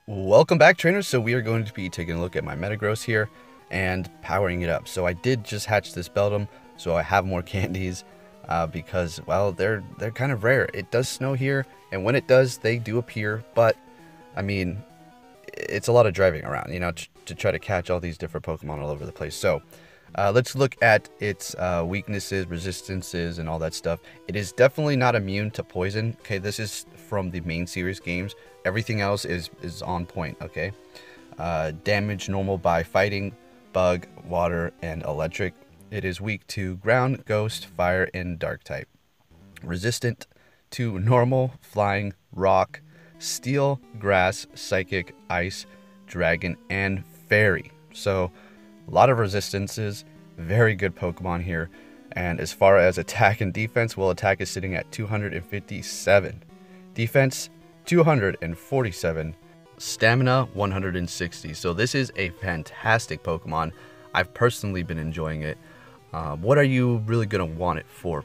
Welcome back, trainers. So we are going to be taking a look at my Metagross here and powering it up. So I did just hatch this Beldum, so I have more candies because, well, they're kind of rare. It does snow here, and when it does, they do appear. But I mean, it's a lot of driving around, you know, to try to catch all these different Pokemon all over the place. So let's look at its weaknesses, resistances, and all that stuff. It is definitely not immune to poison. Okay, this is from the main series games. Everything else is on point. Okay, damage normal by fighting, bug, water, and electric. It is weak to ground, ghost, fire, and dark type. Resistant to normal, flying, rock, steel, grass, psychic, ice, dragon, and fairy. So a lot of resistances. Very good Pokemon here. And as far as attack and defense, well, attack is sitting at 257. Defense, 247. Stamina, 160. So this is a fantastic Pokemon. I've personally been enjoying it. What are you really going to want it for?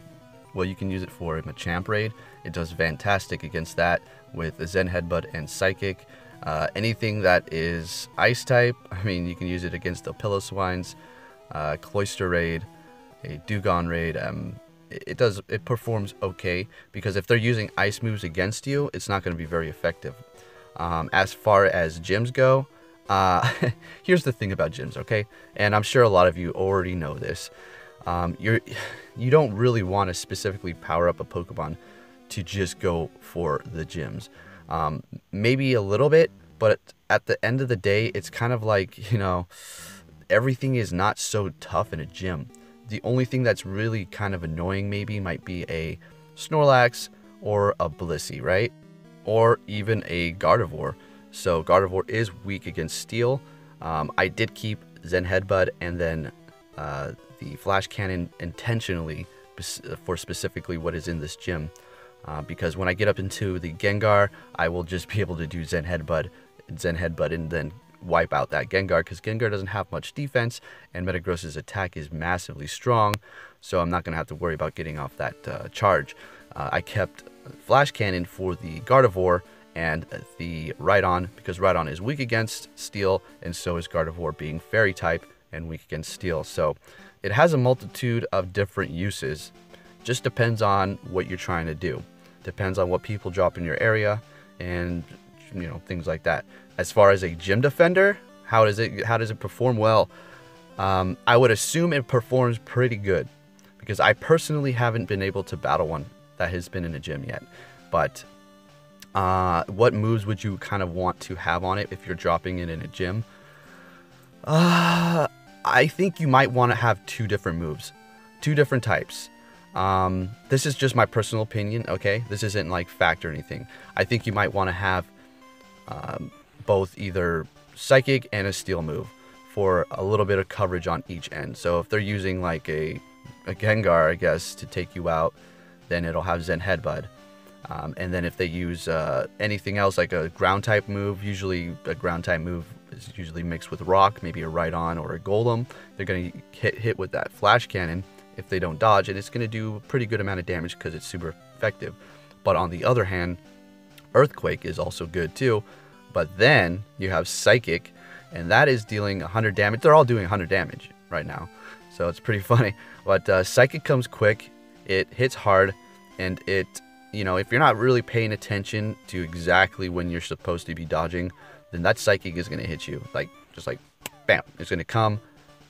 Well, you can use it for a Machamp raid. It does fantastic against that with the Zen Headbutt and Psychic. Anything that is Ice type, I mean, you can use it against the Piloswines, Cloyster raid, a Dugong raid. It performs okay because if they're using ice moves against you, it's not going to be very effective. As far as gyms go, here's the thing about gyms, okay? And I'm sure a lot of you already know this. You don't really want to specifically power up a Pokemon to just go for the gyms. Maybe a little bit, but at the end of the day, it's kind of like, you know, everything is not so tough in a gym. The only thing that's really kind of annoying maybe might be a Snorlax or a Blissey, right? Or even a Gardevoir. So Gardevoir is weak against Steel. I did keep Zen Headbutt and then the Flash Cannon intentionally for specifically what is in this gym. Because when I get up into the Gengar, I will just be able to do Zen Headbutt, and then wipe out that Gengar, because Gengar doesn't have much defense, and Metagross's attack is massively strong, so I'm not going to have to worry about getting off that charge. I kept Flash Cannon for the Gardevoir and the Rhydon, because Rhydon is weak against Steel, and so is Gardevoir being Fairy type and weak against Steel. So it has a multitude of different uses. Just depends on what you're trying to do. Depends on what people drop in your area, and you know, things like that. As far as a gym defender, how does it perform? Well, I would assume it performs pretty good, because I personally haven't been able to battle one that has been in a gym yet. But what moves would you kind of want to have on it if you're dropping it in a gym? I think you might want to have two different moves, two different types. This is just my personal opinion, okay? This isn't like fact or anything. I think you might want to have both either Psychic and a Steel move for a little bit of coverage on each end. So if they're using like a Gengar, I guess, to take you out, then it'll have Zen Headbutt. And then if they use anything else like a ground type move, usually a ground type move is usually mixed with rock, maybe a Rhydon or a Golem. They're going to hit with that Flash Cannon if they don't dodge, and it's going to do a pretty good amount of damage because it's super effective. But on the other hand, Earthquake is also good too, but then you have Psychic, and that is dealing 100 damage. They're all doing 100 damage right now, so it's pretty funny. But Psychic comes quick, it hits hard, and it, you know, if you're not really paying attention to exactly when you're supposed to be dodging, then that Psychic is going to hit you, like, just like, bam, it's going to come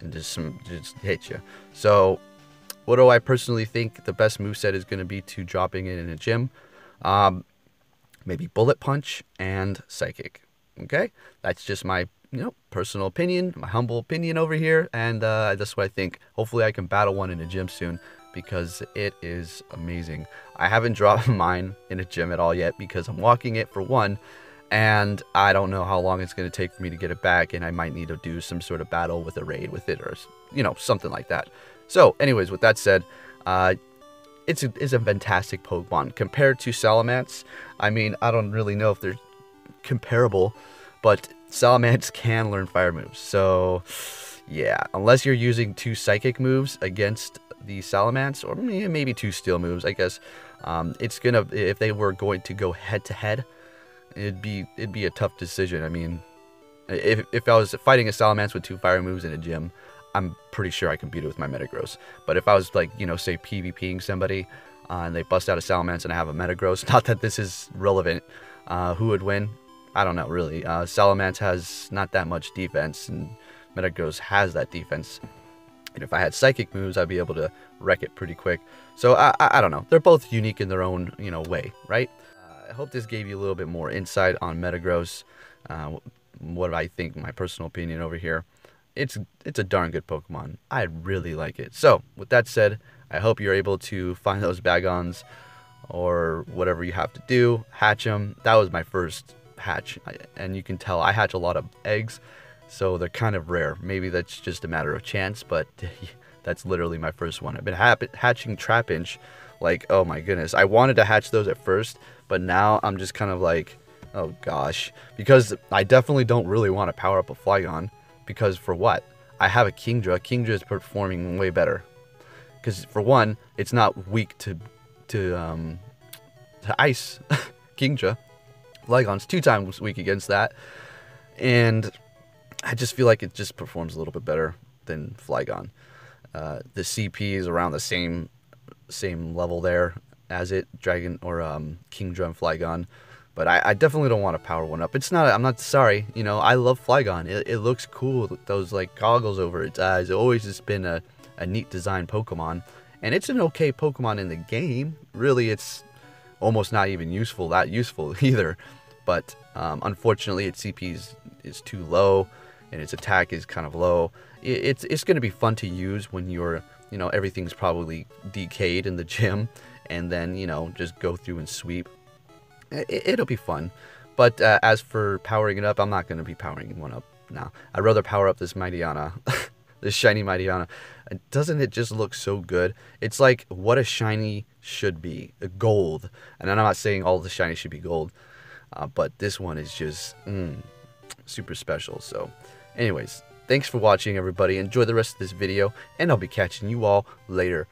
and just hit you. So what do I personally think the best moveset is going to be to dropping it in a gym? Maybe Bullet Punch and Psychic. Okay, that's just my personal opinion, my humble opinion over here, and that's what I think. Hopefully I can battle one in a gym soon, because it is amazing. I haven't dropped mine in a gym at all yet because I'm walking it for one, and I don't know how long it's going to take for me to get it back, and I might need to do some sort of battle with a raid with it, or something like that. So anyways, with that said, it's a fantastic Pokemon. Compared to Salamence, I mean, I don't really know if they're comparable, but Salamence can learn fire moves. So yeah, unless you're using two Psychic moves against the Salamence, or maybe two Steel moves, I guess, it's gonna, if they were going to go head to head, it'd be a tough decision. I mean, if I was fighting a Salamence with 2 fire moves in a gym, I'm pretty sure I can beat it with my Metagross. But if I was like, you know, say PvPing somebody and they bust out a Salamence and I have a Metagross, not that this is relevant, who would win? I don't know, really. Salamence has not that much defense, and Metagross has that defense. And if I had Psychic moves, I'd be able to wreck it pretty quick. So I don't know. They're both unique in their own, you know, way, right? I hope this gave you a little bit more insight on Metagross. What I think, my personal opinion over here. It's a darn good Pokemon. I really like it. So, with that said, I hope you're able to find those Bagons or whatever you have to do, hatch them. That was my first hatch, and you can tell I hatch a lot of eggs, so they're kind of rare. Maybe that's just a matter of chance, but that's literally my first one. I've been hatching Trapinch, like, oh my goodness. I wanted to hatch those at first, but now I'm just kind of like, oh gosh, because I definitely don't really want to power up a Flygon, because for what? I have a Kingdra. Kingdra is performing way better, because for one, it's not weak to ice. Kingdra. Flygon's 2 times weak against that, and I just feel like it just performs a little bit better than Flygon. The CP is around the same level there as it, Dragon or Kingdra and Flygon. But I definitely don't want to power one up. It's not, I'm not sorry, you know, I love Flygon. It looks cool with those like goggles over its eyes. It always has been a neat design Pokemon. And it's an okay Pokemon in the game. Really, it's almost not even that useful either. But unfortunately, its CP is too low, and its attack is kind of low. It's going to be fun to use when you're, you know, everything's probably decayed in the gym, and then, you know, just go through and sweep. It'll be fun. But as for powering it up, I'm not going to be powering one up now. I'd rather power up this Mightyana, this shiny Mightyana. Doesn't it just look so good? It's like what a shiny should be, a gold. And I'm not saying all the shiny should be gold, but this one is just super special. So anyways, thanks for watching, everybody. Enjoy the rest of this video, and I'll be catching you all later.